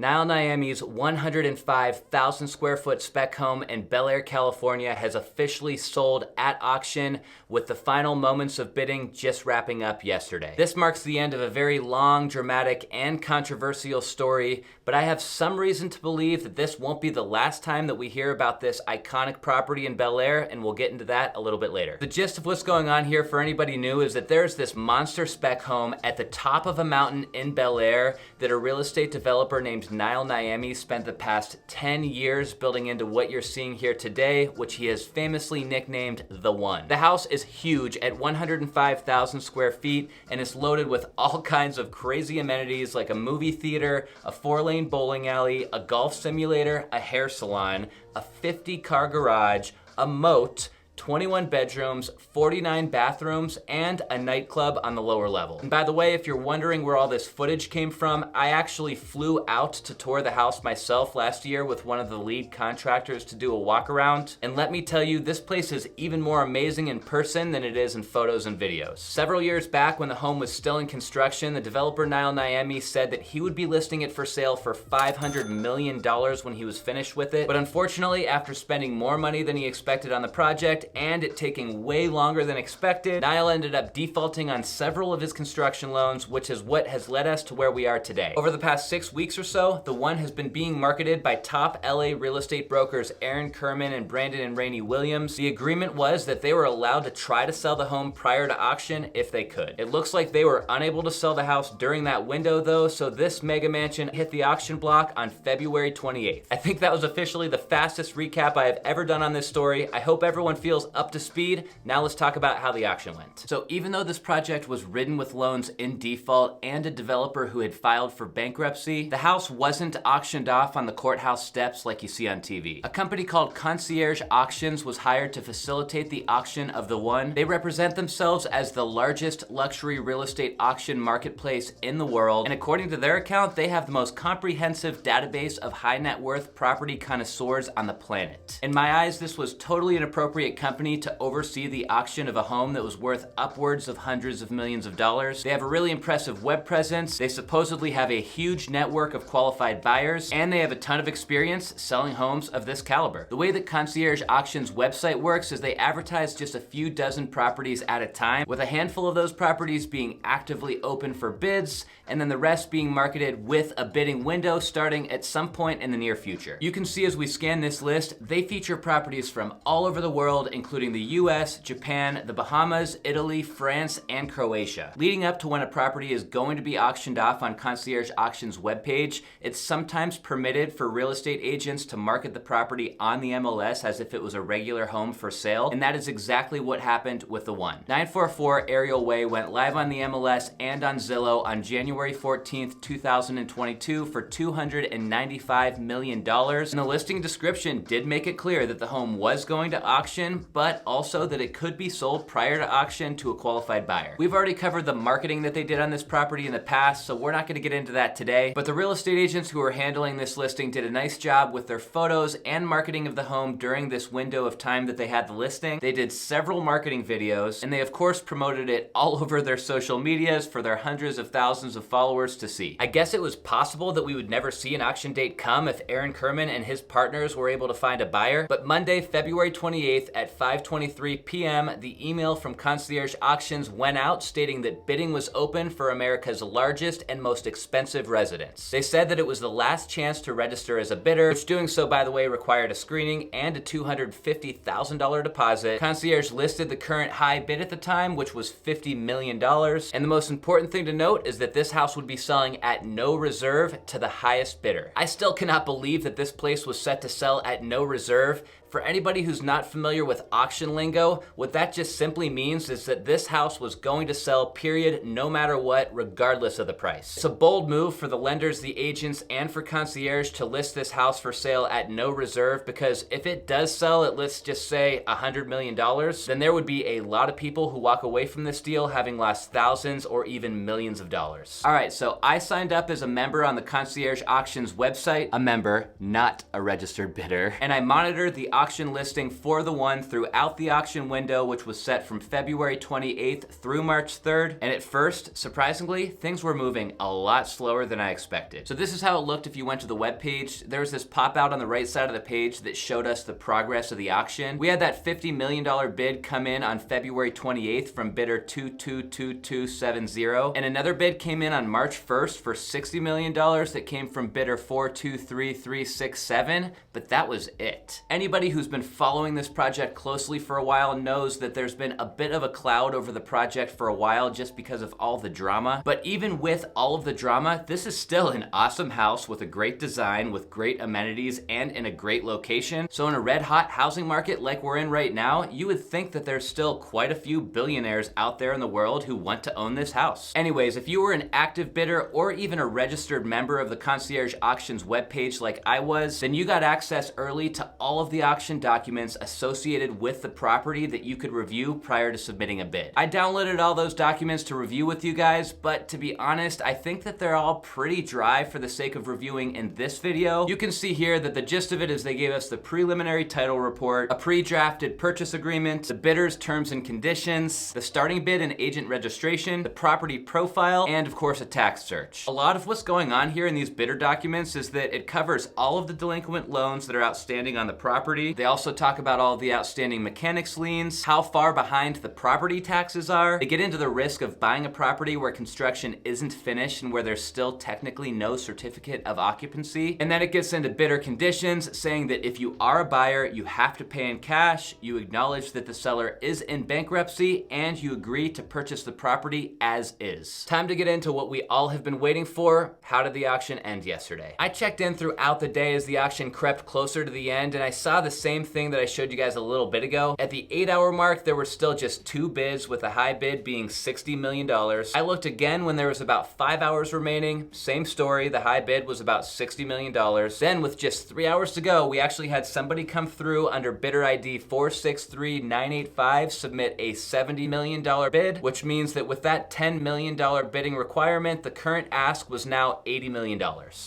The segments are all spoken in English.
Nile Niami's 105,000 square foot spec home in Bel Air, California has officially sold at auction, with the final moments of bidding just wrapping up yesterday. This marks the end of a very long, dramatic, and controversial story, but I have some reason to believe that this won't be the last time that we hear about this iconic property in Bel Air, and we'll get into that a little bit later. The gist of what's going on here for anybody new is that there's this monster spec home at the top of a mountain in Bel Air that a real estate developer named Nile Niami spent the past 10 years building into what you're seeing here today, which he has famously nicknamed The One. The house is huge at 105,000 square feet and is loaded with all kinds of crazy amenities like a movie theater, a 4-lane bowling alley, a golf simulator, a hair salon, a 50-car garage, a moat, 21 bedrooms, 49 bathrooms, and a nightclub on the lower level. And by the way, if you're wondering where all this footage came from, I actually flew out to tour the house myself last year with one of the lead contractors to do a walk around. And let me tell you, this place is even more amazing in person than it is in photos and videos. Several years back when the home was still in construction, the developer Nile Niami said that he would be listing it for sale for $500 million when he was finished with it. But unfortunately, after spending more money than he expected on the project, and it taking way longer than expected, Nile ended up defaulting on several of his construction loans, which is what has led us to where we are today. Over the past 6 weeks or so, The One has been being marketed by top LA real estate brokers Aaron Kirman and Branden Rayni Williams. The agreement was that they were allowed to try to sell the home prior to auction if they could. It looks like they were unable to sell the house during that window though, so this mega mansion hit the auction block on February 28th. I think that was officially the fastest recap I have ever done on this story. I hope everyone feels up to speed. Now let's talk about how the auction went. So even though this project was ridden with loans in default and a developer who had filed for bankruptcy, the house wasn't auctioned off on the courthouse steps like you see on TV. A company called Concierge Auctions was hired to facilitate the auction of The One. They represent themselves as the largest luxury real estate auction marketplace in the world, and according to their account, they have the most comprehensive database of high net worth property connoisseurs on the planet. In my eyes, this was totally an appropriate company to oversee the auction of a home that was worth upwards of hundreds of millions of dollars. They have a really impressive web presence, they supposedly have a huge network of qualified buyers, and they have a ton of experience selling homes of this caliber. The way that Concierge Auctions website works is they advertise just a few dozen properties at a time, with a handful of those properties being actively open for bids, and then the rest being marketed with a bidding window starting at some point in the near future. You can see as we scan this list, they feature properties from all over the world, including the US, Japan, the Bahamas, Italy, France, and Croatia. Leading up to when a property is going to be auctioned off on Concierge Auctions webpage, it's sometimes permitted for real estate agents to market the property on the MLS as if it was a regular home for sale, and that is exactly what happened with The One. 944 Ariel Way went live on the MLS and on Zillow on January 14th, 2022 for $295 million, and the listing description did make it clear that the home was going to auction, but also that it could be sold prior to auction to a qualified buyer. We've already covered the marketing that they did on this property in the past, so we're not going to get into that today, but the real estate agents who are handling this listing did a nice job with their photos and marketing of the home during this window of time that they had the listing. They did several marketing videos, and they of course promoted it all over their social medias for their hundreds of thousands of followers to see. I guess it was possible that we would never see an auction date come if Aaron Kirman and his partners were able to find a buyer, but Monday, February 28th at 5:23 p.m., the email from Concierge Auctions went out stating that bidding was open for America's largest and most expensive residence. They said that it was the last chance to register as a bidder, which doing so, by the way, required a screening and a $250,000 deposit. Concierge listed the current high bid at the time, which was $50 million. And the most important thing to note is that this house would be selling at no reserve to the highest bidder. I still cannot believe that this place was set to sell at no reserve. For anybody who's not familiar with auction lingo, what that just simply means is that this house was going to sell, period, no matter what, regardless of the price. It's a bold move for the lenders, the agents, and for Concierge to list this house for sale at no reserve, because if it does sell at, let's just say, $100 million, then there would be a lot of people who walk away from this deal having lost thousands or even millions of dollars. All right, so I signed up as a member on the Concierge Auctions website, a member, not a registered bidder, and I monitored the auction listing for The One throughout the auction window, which was set from February 28th through March 3rd. And at first, surprisingly, things were moving a lot slower than I expected. So this is how it looked if you went to the webpage. There was this pop out on the right side of the page that showed us the progress of the auction. We had that $50 million bid come in on February 28th from bidder 222270. And another bid came in on March 1st for $60 million that came from bidder 423367, but that was it. Anybody who's been following this project closely for a while knows that there's been a bit of a cloud over the project for a while just because of all the drama. But even with all of the drama, this is still an awesome house with a great design, with great amenities, and in a great location. So in a red hot housing market like we're in right now, you would think that there's still quite a few billionaires out there in the world who want to own this house. Anyways, if you were an active bidder or even a registered member of the Concierge Auctions webpage like I was, then you got access early to all of the auction documents associated with the property that you could review prior to submitting a bid. I downloaded all those documents to review with you guys, but to be honest, I think that they're all pretty dry for the sake of reviewing in this video. You can see here that the gist of it is they gave us the preliminary title report, a pre-drafted purchase agreement, the bidder's terms and conditions, the starting bid and agent registration, the property profile, and of course a tax search. A lot of what's going on here in these bidder documents is that it covers all of the delinquent loans that are outstanding on the property. They also talk about all of the outstanding mechanics liens, how far behind the property taxes are. They get into the risk of buying a property where construction isn't finished and where there's still technically no certificate of occupancy. And then it gets into bidder conditions, saying that if you are a buyer, you have to pay in cash, you acknowledge that the seller is in bankruptcy, and you agree to purchase the property as is. Time to get into what we all have been waiting for. How did the auction end yesterday? I checked in throughout the day as the auction crept closer to the end, and I saw the same thing that I showed you guys a little bit ago. At the 8-hour mark, there were still just 2 bids, with a high bid being $60 million. I looked again when there was about 5 hours remaining. Same story, the high bid was about $60 million. Then with just 3 hours to go, we actually had somebody come through under bidder ID 463985 submit a $70 million bid, which means that with that $10 million bidding requirement, the current ask was now $80 million.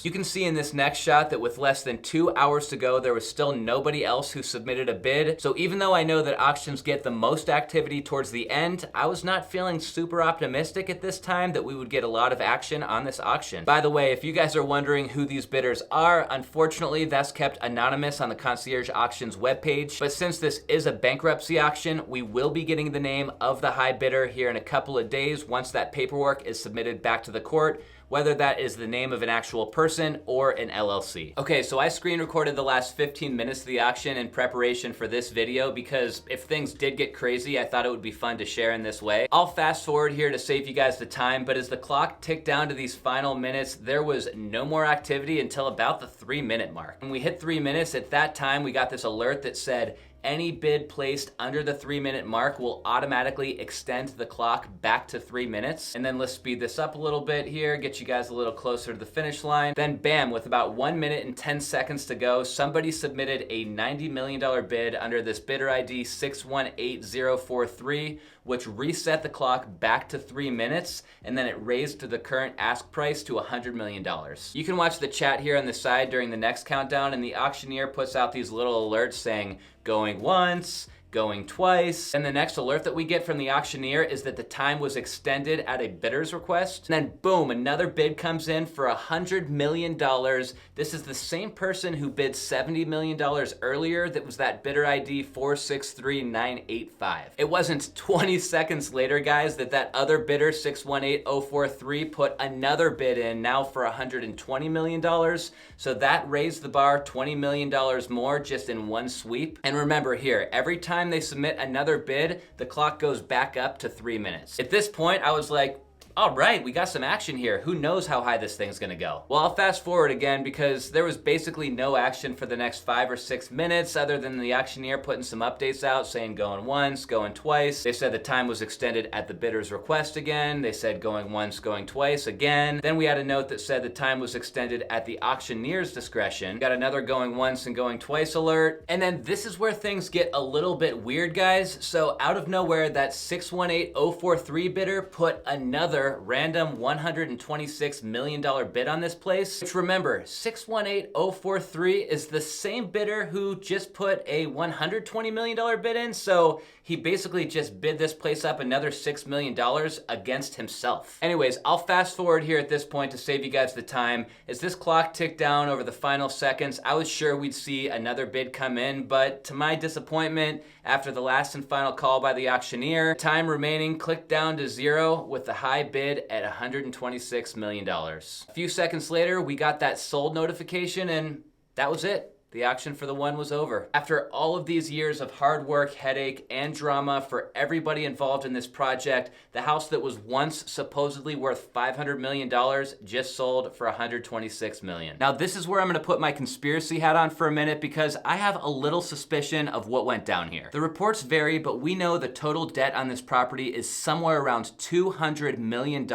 You can see in this next shot that with less than 2 hours to go, there was still nobody else who submitted a bid. So even though I know that auctions get the most activity towards the end, I was not feeling super optimistic at this time that we would get a lot of action on this auction. By the way, if you guys are wondering who these bidders are, unfortunately that's kept anonymous on the Concierge Auctions webpage. But since this is a bankruptcy auction, we will be getting the name of the high bidder here in a couple of days once that paperwork is submitted back to the court, whether that is the name of an actual person or an LLC. Okay, so I screen recorded the last 15 minutes of the auction in preparation for this video because if things did get crazy, I thought it would be fun to share in this way. I'll fast forward here to save you guys the time, but as the clock ticked down to these final minutes, there was no more activity until about the 3-minute mark. When we hit 3 minutes, at that time, we got this alert that said, any bid placed under the 3-minute mark will automatically extend the clock back to 3 minutes. And then let's speed this up a little bit here, get you guys a little closer to the finish line. Then bam, with about 1 minute and 10 seconds to go, somebody submitted a $90 million bid under this bidder ID 618043, which reset the clock back to 3 minutes, and then it raised to the current ask price to $100 million. You can watch the chat here on the side during the next countdown, and the auctioneer puts out these little alerts saying, going once, going twice. And the next alert that we get from the auctioneer is that the time was extended at a bidder's request. And then boom, another bid comes in for $100 million. This is the same person who bid $70 million earlier that was that bidder ID 463985. It wasn't 20 seconds later, guys, that other bidder 618043 put another bid in now for $120 million. So that raised the bar $20 million more just in one sweep. And remember here, every time they submit another bid, the clock goes back up to 3 minutes. At this point, I was like, all right, we got some action here. Who knows how high this thing's gonna go? Well, I'll fast forward again because there was basically no action for the next 5 or 6 minutes other than the auctioneer putting some updates out saying going once, going twice. They said the time was extended at the bidder's request again. They said going once, going twice again. Then we had a note that said the time was extended at the auctioneer's discretion. Got another going once and going twice alert. And then this is where things get a little bit weird, guys. So out of nowhere, that 618043 bidder put another another random $126 million bid on this place, which remember, 618043 is the same bidder who just put a $120 million bid in, so he basically just bid this place up another $6 million against himself. Anyways, I'll fast forward here at this point to save you guys the time. As this clock ticked down over the final seconds, I was sure we'd see another bid come in, but to my disappointment, after the last and final call by the auctioneer, time remaining clicked down to 0 with the high bid at $126 million. A few seconds later, we got that sold notification, and that was it. The auction for the one was over. After all of these years of hard work, headache, and drama for everybody involved in this project, the house that was once supposedly worth $500 million just sold for $126 million. Now, this is where I'm gonna put my conspiracy hat on for a minute because I have a little suspicion of what went down here. The reports vary, but we know the total debt on this property is somewhere around $200 million,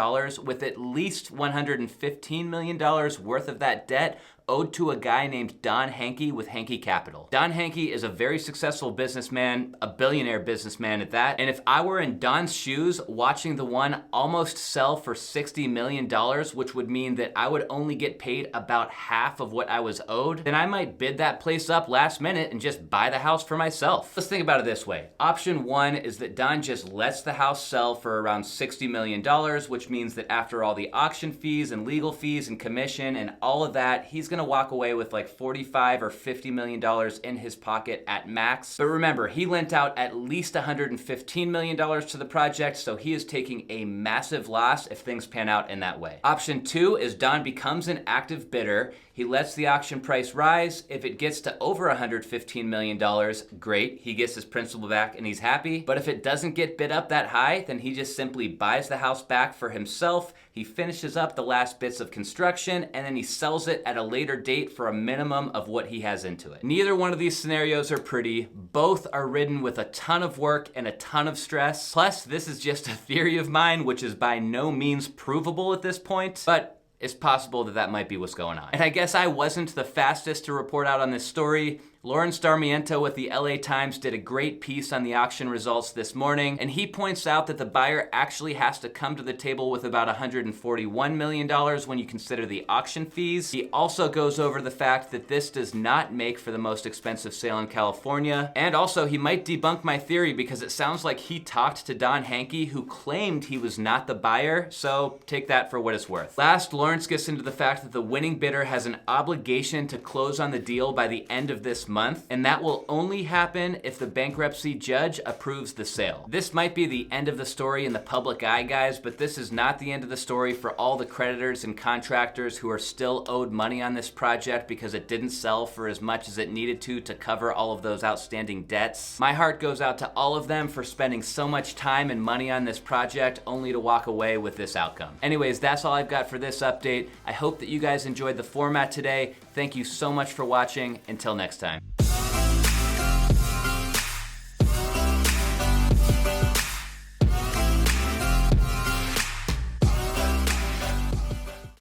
with at least $115 million worth of that debt owed to a guy named Don Hankey with Hankey Capital. Don Hankey is a very successful businessman, a billionaire businessman at that, and if I were in Don's shoes watching the one almost sell for $60 million, which would mean that I would only get paid about half of what I was owed, then I might bid that place up last minute and just buy the house for myself. Let's think about it this way. Option one is that Don just lets the house sell for around $60 million, which means that after all the auction fees and legal fees and commission and all of that, he's gonna walk away with like $45 or $50 million in his pocket at max. But remember, he lent out at least $115 million to the project, so he is taking a massive loss if things pan out in that way. Option two is Don becomes an active bidder. He lets the auction price rise. If it gets to over $115 million, great, he gets his principal back and he's happy. But if it doesn't get bid up that high, then he just simply buys the house back for himself. He finishes up the last bits of construction and then he sells it at a later date for a minimum of what he has into it. Neither one of these scenarios are pretty. Both are ridden with a ton of work and a ton of stress. Plus, this is just a theory of mine, which is by no means provable at this point, but it's possible that that might be what's going on. And I guess I wasn't the fastest to report out on this story. Lauren Starmiento with the LA Times did a great piece on the auction results this morning, and he points out that the buyer actually has to come to the table with about $141 million when you consider the auction fees. He also goes over the fact that this does not make for the most expensive sale in California, and also he might debunk my theory because it sounds like he talked to Don Hankey, who claimed he was not the buyer, so take that for what it's worth. Last, Lawrence gets into the fact that the winning bidder has an obligation to close on the deal by the end of this month, and that will only happen if the bankruptcy judge approves the sale. This might be the end of the story in the public eye, guys, but this is not the end of the story for all the creditors and contractors who are still owed money on this project because it didn't sell for as much as it needed to cover all of those outstanding debts. My heart goes out to all of them for spending so much time and money on this project only to walk away with this outcome. Anyways, that's all I've got for this update. I hope that you guys enjoyed the format today. Thank you so much for watching. Until next time.